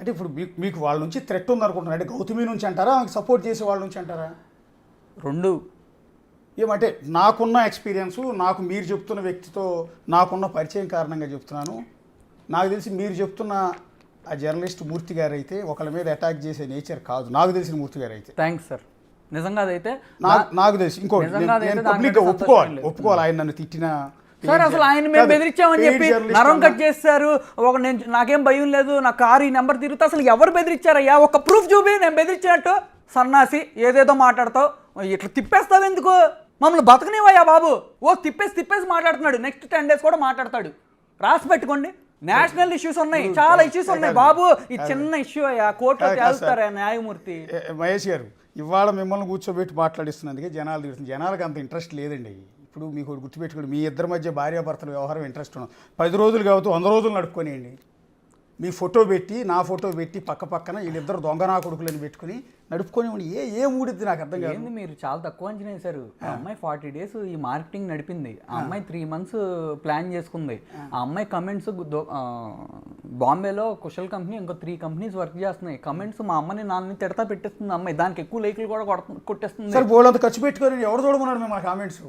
అంటే ఇప్పుడు మీకు వాళ్ళ నుంచి థ్రెట్ ఉందనుకుంటున్నారు, అంటే గౌతమి నుంచి అంటారా, ఆమెకు సపోర్ట్ చేసే వాళ్ళ నుంచి అంటారా? రెండు. ఏమంటే నాకున్న ఎక్స్పీరియన్సు, నాకు మీరు చెప్తున్న వ్యక్తితో నాకున్న పరిచయం కారణంగా చెప్తున్నాను. నాకు తెలిసి మీరు చెప్తున్న ఆ జర్నలిస్ట్ మూర్తి గారు అయితే ఒకళ్ళ మీద అటాక్ చేసే నేచర్ కాదు, నాకు తెలిసిన మూర్తి గారు అయితే. Thanks sir. నిజంగా అదైతే నాకు తెలిసి ఇంకోటి నేను పబ్లిక్గా ఒప్పుకోవాలి ఆయన నన్ను తిట్టిన. సార్ అసలు ఆయన మేము బెదిరించామని చెప్పి నరం కట్ చేస్తారు. నాకేం భయం లేదు, నా కారు ఈ నెంబర్ తిరుగుతా. అసలు ఎవరు బెదిరించారయ్యా? ఒక ప్రూఫ్ చూపి నేను బెదిరించినట్టు. సన్నాసి ఏదేదో మాట్లాడతావు, ఇట్లా తిప్పేస్తావు ఎందుకు? మమ్మల్ని బతకనివయ్యా బాబు. తిప్పేసి మాట్లాడుతున్నాడు. నెక్స్ట్ 10 days కూడా మాట్లాడతాడు. రాసి పెట్టుకోండి. నేషనల్ ఇష్యూస్ ఉన్నాయి, చాలా ఇష్యూస్ ఉన్నాయి బాబు. ఈ చిన్న ఇష్యూ అయ్యా, కోర్టులో తేలుస్తారా న్యాయమూర్తి? మహేష్ గారు, ఇవాళ మిమ్మల్ని కూర్చోబెట్టి మాట్లాడిస్తున్నందుకే జనాలు తిడుతుంది. జనాలకు అంత ఇంట్రెస్ట్ లేదండి. ఇప్పుడు మీకు గుర్తుపెట్టుకోండి, మీ ఇద్దరి మధ్య భార్యాభర్తల వ్యవహారం ఇంట్రెస్ట్ ఉన్నాం. 10 రోజులు కావచ్చు 100 రోజులు నడుపుకొనియండి. మీ ఫోటో పెట్టి నా ఫోటో పెట్టి పక్కన వీళ్ళిద్దరు దొంగనా కొడుకులని పెట్టుకుని నడుపుకొని ఏ ఊడిద్ది నాకు అర్థం కాదు. ఏంది మీరు చాలా తక్కువ అంచనా వేశారు. ఆ అమ్మాయి 40 days ఈ మార్కెటింగ్ నడిపింది. ఆ అమ్మాయి 3 months ప్లాన్ చేసుకుంది. ఆ అమ్మాయి కమెంట్స్ బాంబేలో కుశల్ కంపెనీ ఇంకో 3 companies వర్క్ చేస్తున్నాయి. కమెంట్స్ మా అమ్మని నాన్నని తిడతా పెట్టేస్తుంది అమ్మాయి. దానికి ఎక్కువ లైకులు కూడా కొట్టేస్తుంది. సార్ బోల్డ్ అంత ఖర్చు పెట్టుకొని ఎవరు చూడమన్నాడు మేము ఆ కామెంట్స్?